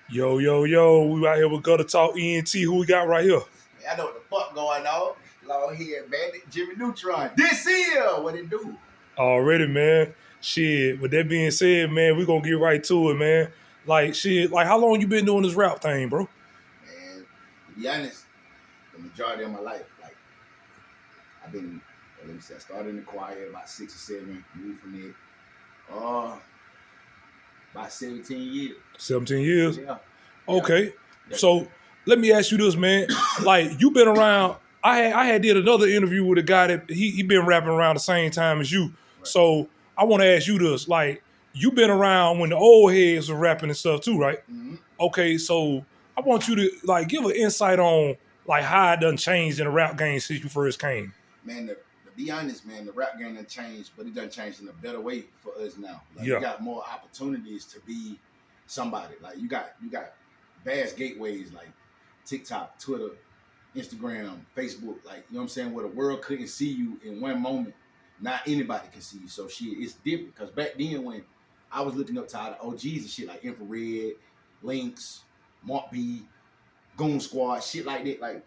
Yo, yo, yo, we out here with Gutter Talk ENT. Who we got right here? Man, I know what the fuck going on. Long head bandit Jimmy Neutron. This here, what it do? Already, man. Shit, with that being said, man, we gonna get right to it, man. Like, shit, like, how long you been doing this rap thing, bro? Man, to be honest, the majority of my life, like, I've been, let me see, I started in the choir about 6 or 7, moved from there. About 17 years. 17 years? Yeah. Okay. Yeah. So, let me ask you this, man. Like, you been around, I had did another interview with a guy that he been rapping around the same time as you. Right. So, I want to ask you this. Like, you been around when the old heads were rapping and stuff too, right? Mm-hmm. Okay, so I want you to like give an insight on like how it done changed in the rap game since you first came. Man, to be honest, man, the rap game done changed, but it done changed in a better way for us now. Like, Yeah. you got more opportunities to be somebody. Like, you got vast gateways like TikTok, Twitter, Instagram, Facebook, like, you know what I'm saying, where the world couldn't see you in one moment. Not anybody can see you. So shit, it's different. Because back then when I was looking up to all the OGs and shit like Infrared, Lynx, Mark B, Goon Squad, shit like that, like,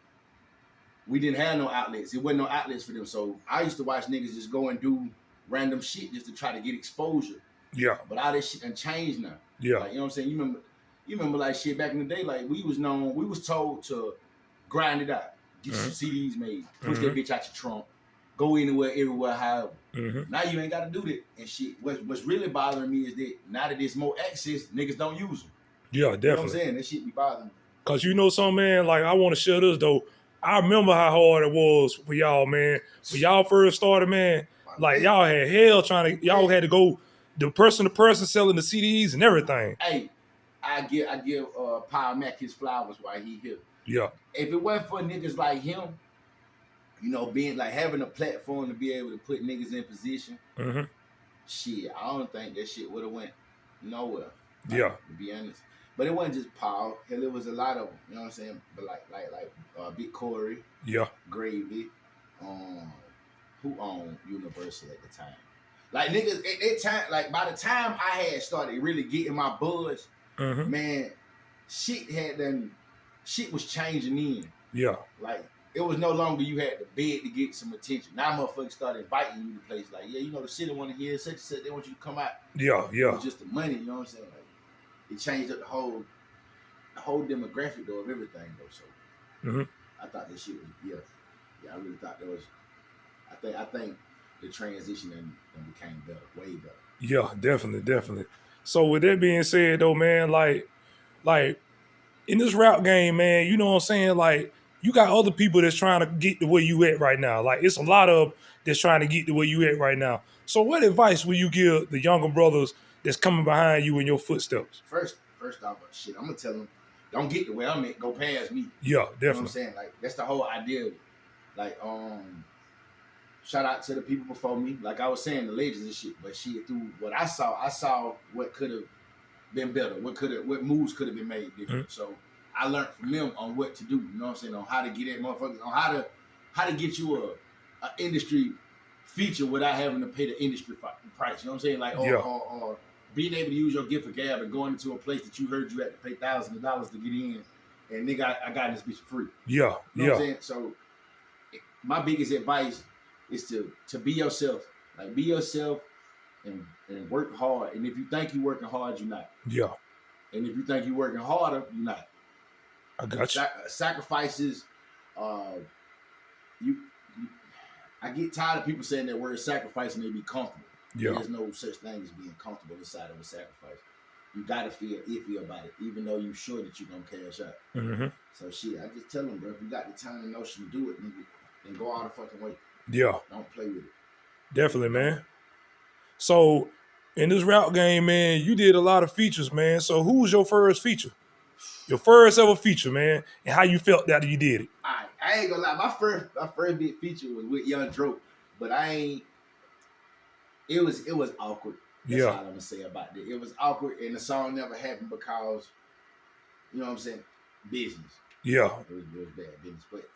we didn't have no outlets. It wasn't no outlets for them. So I used to watch niggas just go and do random shit just to try to get exposure. Yeah. But all this shit done changed now. Yeah. Like, you know what I'm saying? You remember like shit back in the day, like we was told to grind it out. Get some CDs made. Push that bitch out your trunk. Go anywhere, everywhere, however. Now you ain't got to do that and shit. What's really bothering me is that now that there's more access, niggas don't use them. Yeah, definitely. You know what I'm saying? That shit be bothering me. Cause you know something, man, like I want to share this though. I remember how hard it was for y'all, man. When y'all first started, man, like y'all had hell y'all had to go the person to person selling the CDs and everything. Hey, I give Power Mac his flowers while he here. Yeah. If it wasn't for niggas like him, you know, being like having a platform to be able to put niggas in position, shit, I don't think that shit would have went nowhere. Like, Yeah. to be honest. But it wasn't just Paul. Hell, it was a lot of them. You know what I'm saying? But like Big Corey, Yeah. Gravy, who owned Universal at the time. Like niggas at that time, like by the time I had started really getting my buzz, man, shit was changing in. Yeah. Like it was no longer you had to beg to get some attention. Now motherfuckers started inviting you to places like, yeah, you know, the city want to hear such and such, they want you to come out. Yeah, yeah. It was just the money, you know what I'm saying? Like, it changed up the whole demographic though of everything though. So I thought this shit was yeah, I really thought there was I think the transition and became better, way better. Yeah, definitely. So with that being said though, man, like in this rap game, man, you know what I'm saying? Like, you got other people that's trying to get to where you at right now. Like, it's a lot of that's trying to get to where you at right now. So what advice will you give the younger brothers that's coming behind you in your footsteps? First off, shit, I'm gonna tell them, don't get to where I'm at, go past me. Yeah, definitely. You know what I'm saying? Like, that's the whole idea. Like, shout out to the people before me. Like I was saying, the legends and shit. But shit, through what I saw what could have been better. What moves could have been made different. So I learned from them on what to do. You know what I'm saying? On how to get at motherfuckers. On how to get you a industry feature without having to pay the industry price. You know what I'm saying? Like or being able to use your gift of gab and going into a place that you heard you had to pay thousands of dollars to get in, and nigga, I got this bitch free. Yeah, you know what I'm saying? So my biggest advice is to be yourself. Like, be yourself and work hard. And if you think you're working hard, you're not. Yeah. And if you think you're working harder, you're not. I got you. Sacrifices. I get tired of people saying that word sacrifice and they be comfortable. Yeah. There's no such thing as being comfortable inside of a sacrifice. You gotta feel iffy about it, even though you're sure that you're gonna cash out. So shit, I just tell them, bro, if you got the time and notion to do it, nigga, then go all the fucking way. Yeah. Don't play with it. Definitely, man. So in this rap game, man, you did a lot of features, man. So who was your first feature? Your first ever feature, man, and how you felt that you did it? I ain't gonna lie. My first big feature was with Young Dro, but it was awkward. That's all I'm gonna say about that. It was awkward, and the song never happened because, you know what I'm saying, business. Yeah. It was bad business. But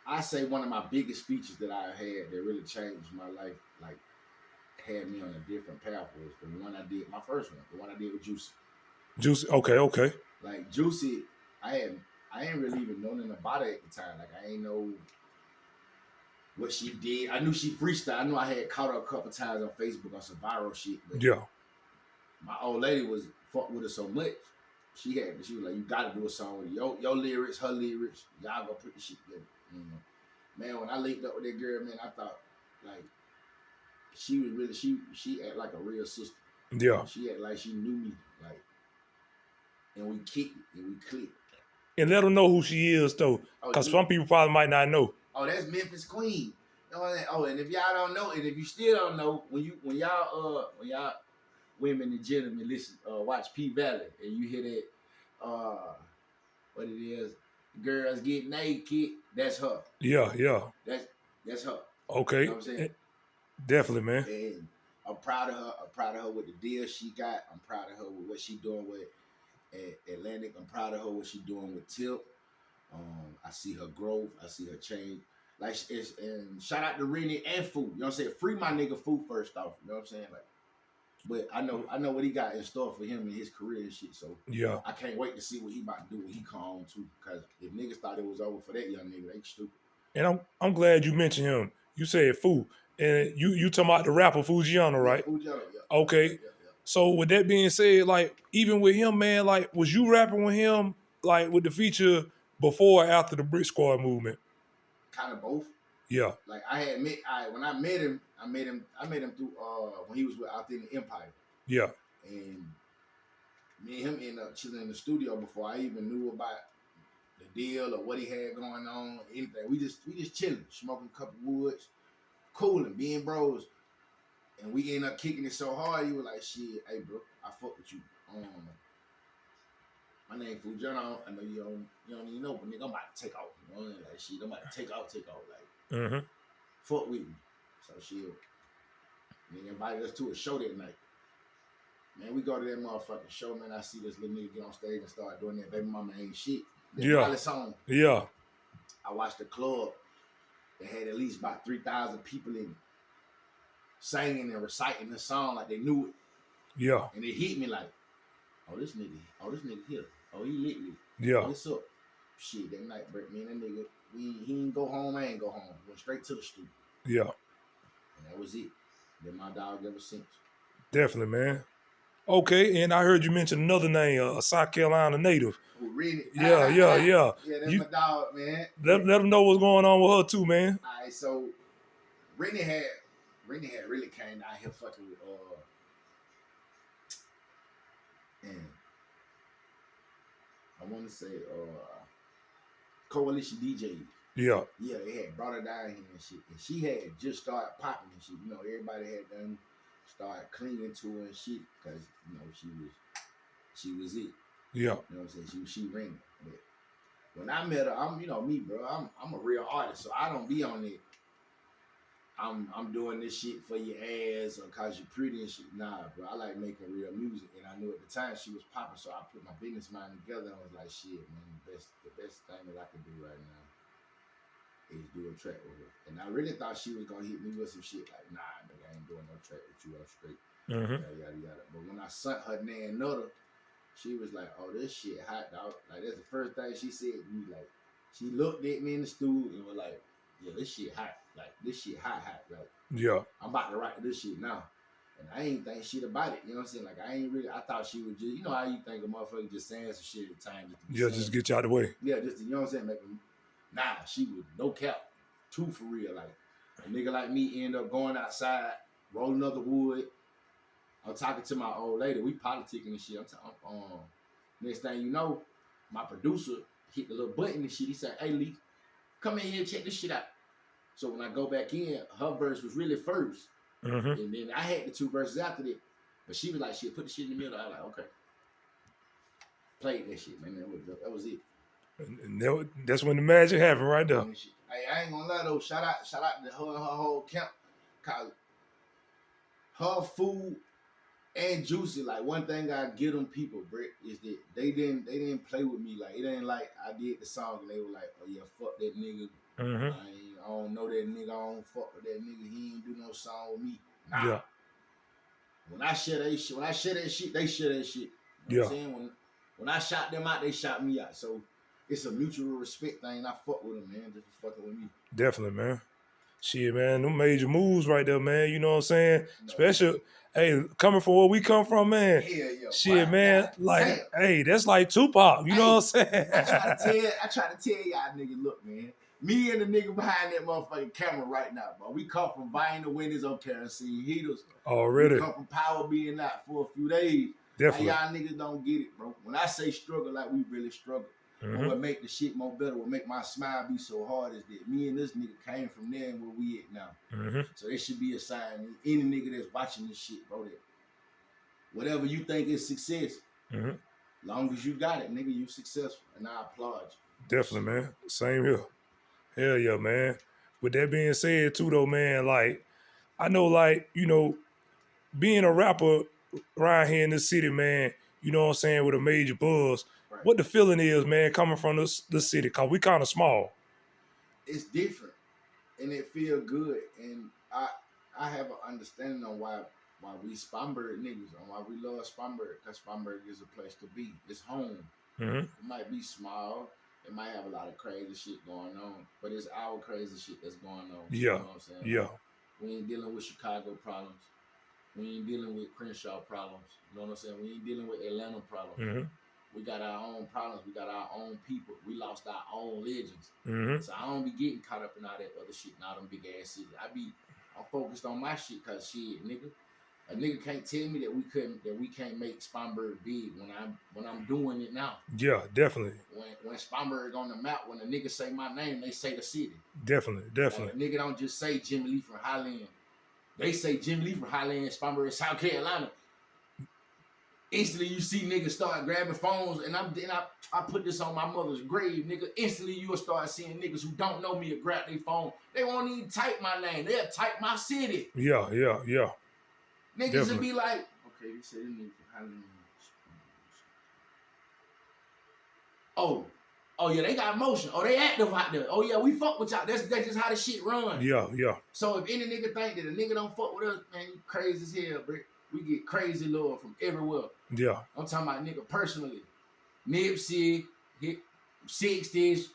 I say one of my biggest features that I had that really changed my life, like had me on a different path, was the one I did, my first one, the one I did with Juicy. Juicy. Okay. Like Juicy, I ain't really even known nothing about it at the time. Like I ain't know what she did. I knew she freestyle. I knew I had caught her a couple times on Facebook on some viral shit. But Yeah. my old lady was fuck with her so much. She was like, you gotta do a song with your lyrics, her lyrics. Y'all gonna put the shit together. You know? Man, when I linked up with that girl, man, I thought like she was really she act like a real sister. Yeah. She act like she knew me, like, and we kicked it and we clicked. And let them know who she is though, Oh, because dude. some people probably might not know. Oh, that's Memphis Queen. You know what I'm saying? Oh, and if y'all don't know, and if you still don't know, when y'all women and gentlemen listen, watch P Valley, and you hear that, what it is, girls get naked. That's her. Yeah. That's her. Okay. You know what I'm saying? Definitely, man. And I'm proud of her. I'm proud of her with the deal she got. I'm proud of her with what she doing with Atlantic. I'm proud of her what she doing with Tip. I see her growth. I see her change. Like, and shout out to Rennie and Fu. You know what I'm saying? Free my nigga Fu first off. You know what I'm saying? Like, but I know what he got in store for him in his career and shit. So Yeah. I can't wait to see what he about to do when he come on too. Because if niggas thought it was over for that young nigga, they stupid. And I'm glad you mentioned him. You said Fu, and you talking about the rapper Fujiano, right? Yeah, Fujiano, yeah. Okay. Yeah. So with that being said, like even with him, man, like was you rapping with him like with the feature before or after the Brick Squad movement? Kind of both. Yeah. Like when I met him through when he was out there in the Empire. Yeah. And me and him ended up chilling in the studio before I even knew about the deal or what he had going on, anything. We just chilling, smoking a couple woods, cooling, being bros. And we ended up kicking it so hard, he was like, shit, hey bro, I fuck with you. My name Fujiano. I know you don't even know, but nigga, I'm about to take off. You know what I mean? Like shit, I'm about to take off. Like fuck with me. So shit. Nigga invited us to a show that night. Man, we go to that motherfucking show, man. I see this little nigga get on stage and start doing that Baby Mama Ain't Shit. That song. Yeah. I watched the club that had at least about 3,000 people in it, singing and reciting the song like they knew it. Yeah. And it hit me like, oh, this nigga here. Oh, he lit me. Yeah. What's up? Shit, that night, me and that nigga, he ain't go home, I ain't go home. Went straight to the studio. Yeah. And that was it. Been my dog ever since. Definitely, man. Okay, and I heard you mention another name, a South Carolina native. Who, Rennie? Yeah. Yeah, that's my dog, man. Let them know what's going on with her too, man. All right, so Rennie had really came down here fucking with I want to say Coalition DJs. Yeah. Yeah, they had brought her down here and shit. And she had just started popping and shit. You know, everybody had done started clinging to her and shit because, you know, she was it. Yeah. You know what I'm saying? She ran it. But when I met her, I'm, you know, me, bro, I'm a real artist, so I don't be on it. I'm doing this shit for your ass or cause you're pretty and shit. Nah, bro, I like making real music. And I knew at the time she was popping, so I put my business mind together and I was like, shit, man, the best thing that I can do right now is do a track with her. And I really thought she was gonna hit me with some shit like, nah, nigga, I ain't doing no track with you, I'm straight. Yada. But when I sent her Nan Nutter, she was like, oh, this shit hot, dog. Like, that's the first thing she said to me. Like, she looked at me in the stool and was like, yeah, this shit hot. Like, this shit hot. Like, yeah, I'm about to write this shit now. And I ain't think shit about it. You know what I'm saying? Like, I thought she was just, you know how you think a motherfucker just saying some shit at the time. Just get you out of the way. Yeah, just, you know what I'm saying? Nah, she was no cap. Too for real. Like, a nigga like me end up going outside, rolling up the wood. I'm talking to my old lady. We politicking and shit. Next thing you know, my producer hit the little button and shit. He said, hey, Lee, come in here and check this shit out. So when I go back in, her verse was really first. And then I had the two verses after that. But she was like, shit, put the shit in the middle. I was like, okay. Played that shit, man. That was it. And that's when the magic happened right there. Hey, I ain't gonna lie though. Shout out to her and her whole camp. Cause her food and Juicy, like one thing I give them people, Brick, is that they didn't play with me. Like it ain't like I did the song and they were like, oh yeah, fuck that nigga. I don't know that nigga. I don't fuck with that nigga. He ain't do no song with me. Nah. Yeah. When I share that shit, they share that shit. You know Yeah, what I'm saying? When I shot them out, they shot me out. So it's a mutual respect thing. I fuck with them, man. Just for fucking with me. definitely, man. Shit, man, them major moves right there, man. You know what I'm saying? No, Especially, hey, coming from where we come from, man. hell yeah, Shit, boy. man. God Like, damn. hey, that's like Tupac. You know what I'm I try saying? to tell y'all nigga, look, man. Me and the nigga behind that motherfucking camera right now, bro. We come from buying the windows on kerosene heaters. Already, We come from power being out for a few days. definitely. Y'all niggas don't get it, bro. When I say struggle, like we really struggle. But what make the shit more better, what make my smile be so hard is that me and this nigga came from there and where we at now. So it should be a sign. Any nigga that's watching this shit, bro, that whatever you think is success, long as you got it, nigga, you successful. And I applaud you. Definitely, man. Same here. Hell yeah, man. With that being said, too, though, man, like, I know, like, you know, being a rapper around here in this city, man, you know what I'm saying, with a major buzz, Right. what the feeling is, man, coming from this city, because we kind of small. It's different. And it feel good. And I have an understanding on why we Spamberg niggas, on why we love Spamberg, because Spamberg is a place to be. It's home. It might be small. It might have a lot of crazy shit going on, but it's our crazy shit that's going on. Yeah. You know what I'm saying? Yeah. We ain't dealing with Chicago problems. We ain't dealing with Crenshaw problems. You know what I'm saying? We ain't dealing with Atlanta problems. We got our own problems. We got our own people. We lost our own legends. So I don't be getting caught up in all that other shit and all them big ass cities. I'm focused on my shit, cause shit, nigga. A nigga can't tell me that we can't make Spamberg big when I'm doing it now. Yeah, definitely. When Spamberg on the map, when a nigga say my name, they say the city. Definitely. Like, a nigga don't just say Jimmy Lee from Highland. They say Jimmy Lee from Highland, Spamberg, South Carolina. Instantly you see niggas start grabbing phones, and I put this on my mother's grave, nigga. Instantly you will start seeing niggas who don't know me or grab their phone. They won't even type my name. They'll type my city. Yeah. Niggas Definitely. would be like, okay, they said this nigga from Highland. Oh yeah, they got motion. Oh, they active out there. Oh yeah, we fuck with y'all. That's just how the shit run. Yeah. So if any nigga think that a nigga don't fuck with us, man, you crazy as hell, bro. We get crazy love from everywhere. Yeah. I'm talking about nigga personally. Nipsey, hit 60s,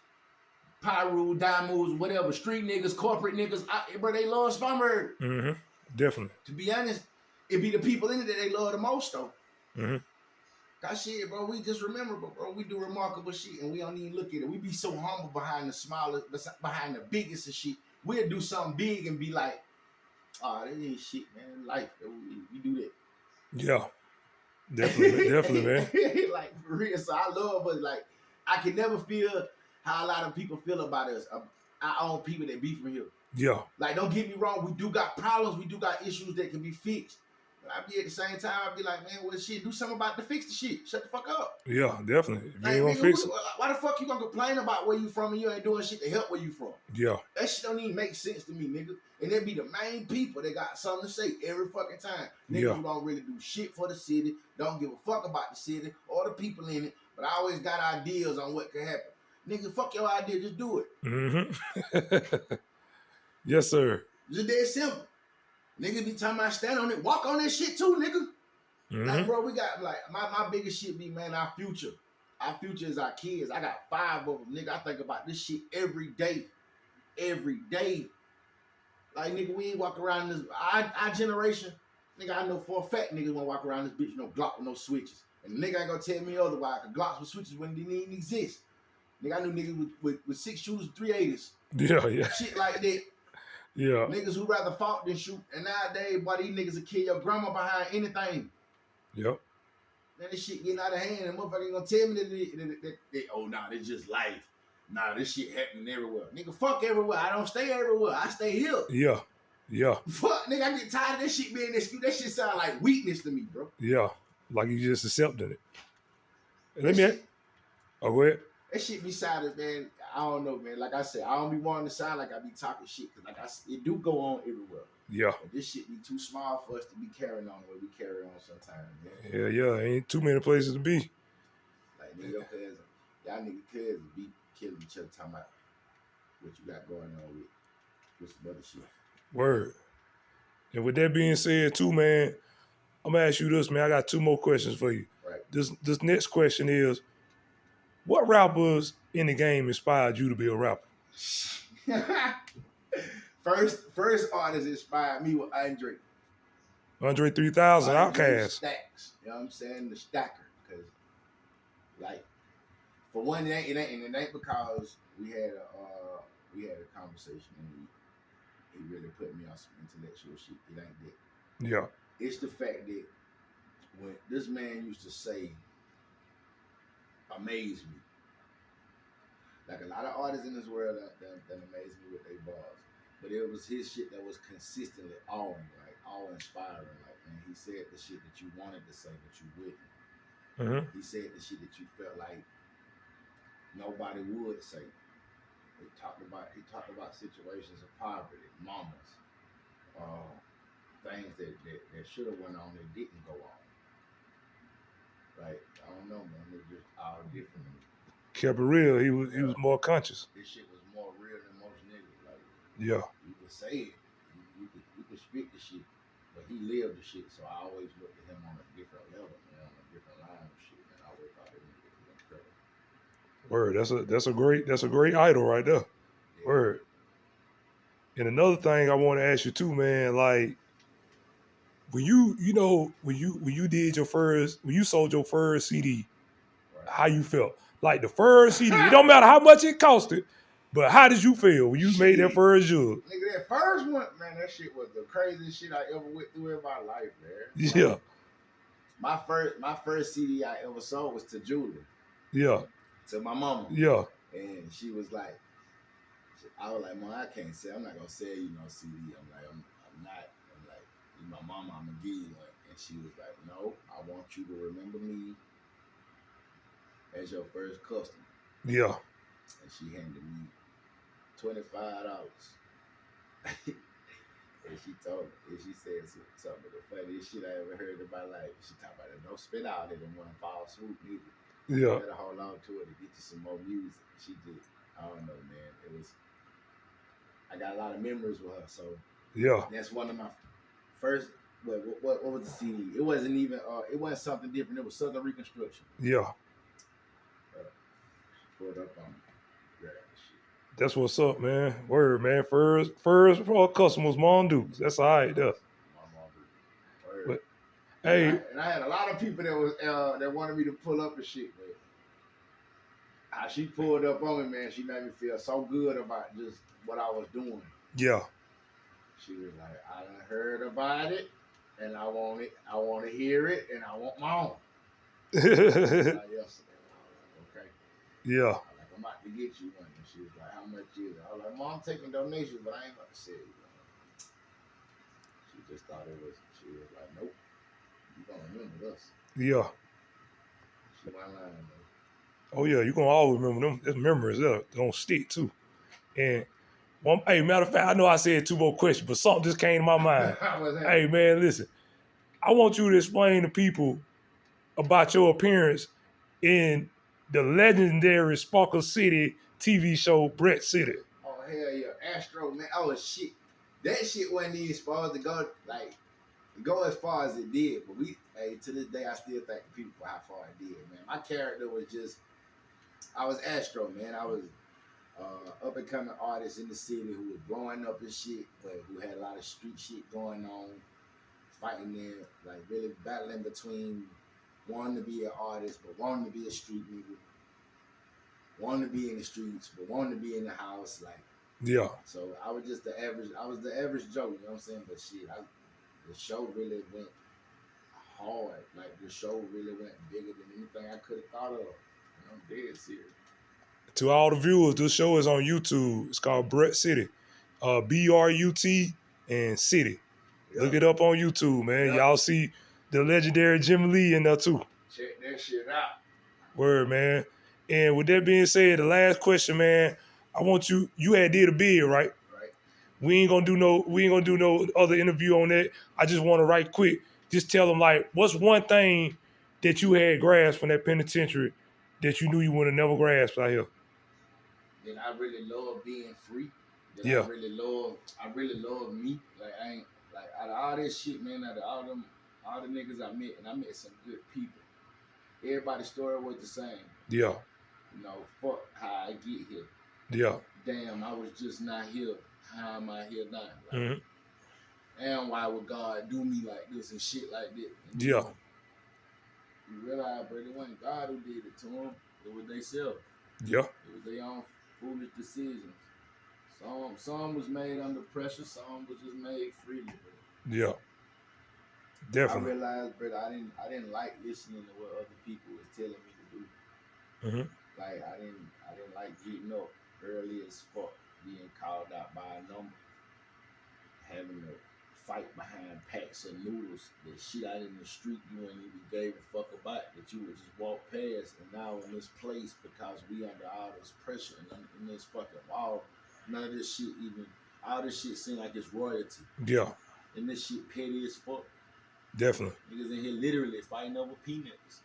Pyru, Diamonds, whatever, street niggas, corporate niggas, bro, they love Spamberg. Definitely. To be honest, it be the people in it that they love the most though. That shit, bro, we just remember, bro, we do remarkable shit and we don't even look at it. We be so humble behind the smallest, behind the biggest of shit. We'll do something big and be like, oh, that ain't shit, man. Life, we do that. Yeah. Definitely, man. Like, for real. So I love us. Like, I can never feel how a lot of people feel about us. Our own people that be from here. Yeah. Like, don't get me wrong. We do got problems. We do got issues that can be fixed. But I be at the same time, I be like, man, well, shit, do something about to fix the shit. Shut the fuck up. Yeah, definitely. If you Like, ain't gonna nigga, fix it. why the fuck you gonna complain about where you from and you ain't doing shit to help where you from? Yeah. That shit don't even make sense to me, nigga. And they be the main people that got something to say every fucking time. Niggas who don't really do shit for the city, don't give a fuck about the city or the people in it, but I always got ideas on what could happen. Nigga, fuck your idea, just do it. Yes, sir. Just dead simple. Niggas be talking about stand on it, walk on that shit too, nigga. Like, bro, we got, like, my biggest shit be, man, our future. Our future is our kids. I got 5 of them, nigga. I think about this shit every day. Every day. Like, nigga, we ain't walk around this. Our generation, nigga, I know for a fact niggas won't walk around this bitch no Glock with no switches. And the nigga ain't gonna tell me otherwise, because Glocks with switches when they didn't even exist. Nigga, I knew niggas with 6 shooters, 380s. Yeah. Shit like that. Yeah. Niggas who rather fought than shoot. And nowadays, boy, these niggas will kill your grandma behind anything. Yep. Then this shit getting out of hand, and motherfucker ain't gonna tell me that oh, nah, this just life. Nah, this shit happening everywhere. Nigga, fuck everywhere. I don't stay everywhere. I stay here. Yeah. Fuck, nigga, I get tired of this shit being this. That shit sound like weakness to me, bro. Yeah. Like you just accepted it. Go ahead. That shit be sounding, man. I don't know, man. Like I said, I don't be wanting to sound like I be talking shit, because like I said, it do go on everywhere. Yeah. But this shit be too small for us to be carrying on the way we carry on sometimes, man. Yeah. Ain't too many places to be. Like, nigga, your cousins, y'all nigga cousins be killing each other talking about what you got going on with some other shit. Word. And with that being said, too, man, I'm gonna ask you this, man. I got 2 more questions for you. Right. this next question is, what rappers in the game inspired you to be a rapper? First artist inspired me was Andre. Andre 3000, Andre Outkast. Stacks. You know what I'm saying? The stacker. Because, like, for one, it ain't because we had a conversation and he really put me on some intellectual shit. It ain't that. Yeah. It's the fact that when this man used to say, amaze me. Like a lot of artists in this world that amaze me with their bars. But it was his shit that was consistently awe-inspiring. Like, man, he said the shit that you wanted to say, but you wouldn't. Mm-hmm. He said the shit that you felt like nobody would say. He talked about situations of poverty, mamas, things that should have went on that didn't go on. Like, I don't know, man. It was just all different. Kept it real. He was more conscious. This shit was more real than most niggas. Like, Yeah. you could say it, you could speak the shit, but he lived the shit. So I always looked at him on a different level, man, on a different line of shit. And I always thought that nigga was incredible. Word. That's a great idol right there. Yeah. Word. And another thing I want to ask you too, man, like when you sold your first CD, right, how you felt? Like the first CD, it don't matter how much it costed, but how did you feel when you made that first jug? Nigga, that first one, man, that shit was the craziest shit I ever went through in my life, man. Yeah. Like, my first CD I ever sold was to Julie. Yeah. To my mama. Yeah. And she was like, I was like, Mom, I can't sell. I'm not gonna sell you no CD. I'm like, you my mama, I'm gonna give you one. And she was like, no, I want you to remember me as your first customer. Yeah. And she handed me $25. And she said something of the funniest shit I ever heard in my life. She talked about it. Don't spit out it in one fall swoop neither. Yeah. You gotta hold on to it to get you some more music. She just, I don't know, man. I got a lot of memories with her. So yeah, that's one of my first. What was the CD? It wasn't even. It wasn't something different. It was Southern Reconstruction. Yeah. Pulled up on me. That's what's up, man. Word, man. First for our customers, Mon Dukes. That's all right, though. But hey, and I had a lot of people that wanted me to pull up and shit, but how she pulled up on me, man, she made me feel so good about just what I was doing. Yeah. She was like, I done heard about it, and I want to hear it, and I want my own. Like, yesterday. Okay. Yeah. I'm about to get you one. And she was like, how much is it? I was like, Mom, I'm taking donations, but I ain't about to sell you one. She just thought she was like, nope. You gonna remember us. Yeah. She went lying, though. Oh, yeah, you gonna always remember them. There's memories there. They don't stick, too. And, hey, matter of fact, I know I said 2 more questions, but something just came to my mind. Hey, man, listen. I want you to explain to people about your appearance in the legendary Sparkle City TV show, Brett City. Oh, hell yeah. Astro, man. Oh, shit. That shit wasn't even supposed to go as far as it did. But to this day, I still thank the people for how far it did, man. My character was just, I was Astro, man. I was up and coming artist in the city who was blowing up and shit, but who had a lot of street shit going on, fighting there, like really battling between wanting to be an artist, but wanting to be a street nigga, wanting to be in the streets, but wanting to be in the house, like. Yeah. So I was just the average. I was the average Joe, you know what I'm saying? But shit, the show really went hard. Like the show really went bigger than anything I could have thought of. And I'm dead serious. To all the viewers, this show is on YouTube. It's called Brett City. BRUT and City. Yep. Look it up on YouTube, man. Yep. Y'all see the legendary Jimmy Lee in there too. Check that shit out. Word, man. And with that being said, the last question, man, I want you had did a bid, right? Right. We ain't gonna do no other interview on that. I just want to right quick, just tell them like, what's one thing that you had grasped from that penitentiary that you knew you would have never grasped out here? That I really love being free. That yeah. I really love me. Like I ain't like out of all this shit, man, out of all the niggas I met, and I met some good people. everybody's story was the same. Yeah. You know, fuck how I get here. Yeah. Damn, I was just not here. How am I here now? Like, Mhm. and why would God do me like this and shit like that? And Yeah. you realize, bro, it wasn't God who did it to them. It was they self. Yeah. It was their own foolish decisions. Some was made under pressure. Some was just made freely, bro. Yeah. I Definitely. realized, bro, I didn't like listening to what other people was telling me to do. Mhm. Like I didn't like getting up early as fuck, being called out by a number, having to fight behind packs of noodles, that shit out in the street you ain't even gave a fuck about, that you would just walk past, and now in this place because we under all this pressure and in this fucking wall, none of this shit even, all this shit seem like it's royalty, Yeah. and this shit petty as fuck. Definitely. Niggas in here literally fighting over peanuts.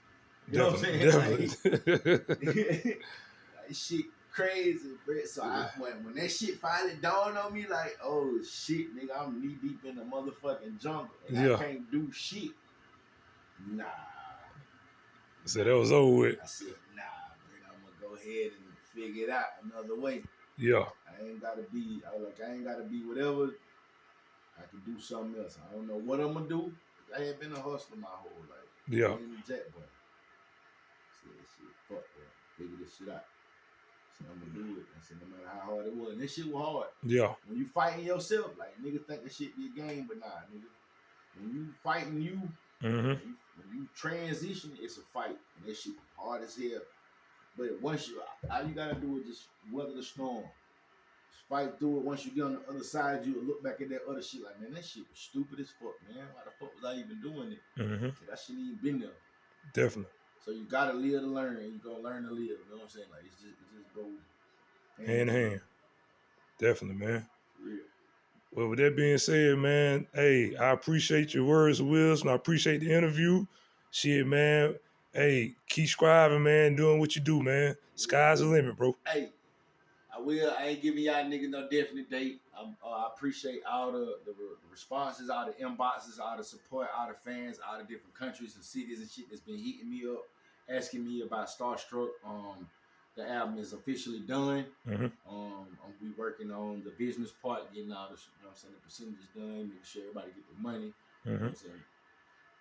You know what I'm Definitely. saying? Definitely. Like shit crazy, bro. So when that shit finally dawned on me, like, oh shit, nigga, I'm knee deep in the motherfucking jungle and Yeah. I can't do shit. Nah. So that was over with. I said, nah, bro, I'm gonna go ahead and figure it out another way. Yeah. I ain't gotta be whatever. I can do something else. I don't know what I'm gonna do. I ain't been a hustler my whole life. Yeah. I ain't a jet boy. I said, shit, fuck that. Figure this shit out. So I'm gonna do it. I said, no matter how hard it was. And this shit was hard. Yeah. When you fighting yourself, like niggas think this shit be a game, but nah, nigga. When you fighting you, Mhm. when you transition, it's a fight. And this shit hard as hell. But once you, all you gotta do is just weather the storm. Just fight through it. Once you get on the other side, you look back at that other shit like, man, that shit was stupid as fuck, man. Why the fuck was I even doing it? Mhm. That shit ain't been there. Definitely. So you gotta live to learn, and you gonna learn to live. You know what I'm saying? Like it just go Hand in hand. Definitely, man. for real. Well, with that being said, man, hey, I appreciate your words of wisdom. I appreciate the interview. Shit, man. Hey, keep striving, man, doing what you do, man. Sky's the limit, bro. Hey, I will. I ain't giving y'all niggas no definite date. I appreciate all the responses, all the inboxes, all the support, all the fans, all the different countries and cities and shit that's been hitting me up, asking me about Starstruck. The album is officially done. Mhm. We working on the business part, getting all the, you know what I'm saying, the percentages done, making sure everybody get the money. You know what I'm saying?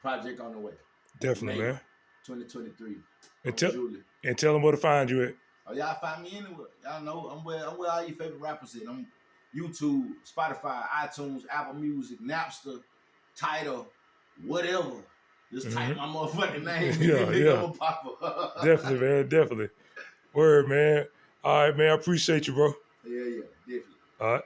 Project on the way. Definitely, May man. 2023. And tell them where to find you at. Oh, y'all find me anywhere. Y'all know I'm where all your favorite rappers at. I'm YouTube, Spotify, iTunes, Apple Music, Napster, Tidal, whatever. Just type my motherfucking name. Yeah. Gonna pop up. Definitely, man. Definitely. Word, man. All right, man. I appreciate you, bro. Yeah, definitely. All right.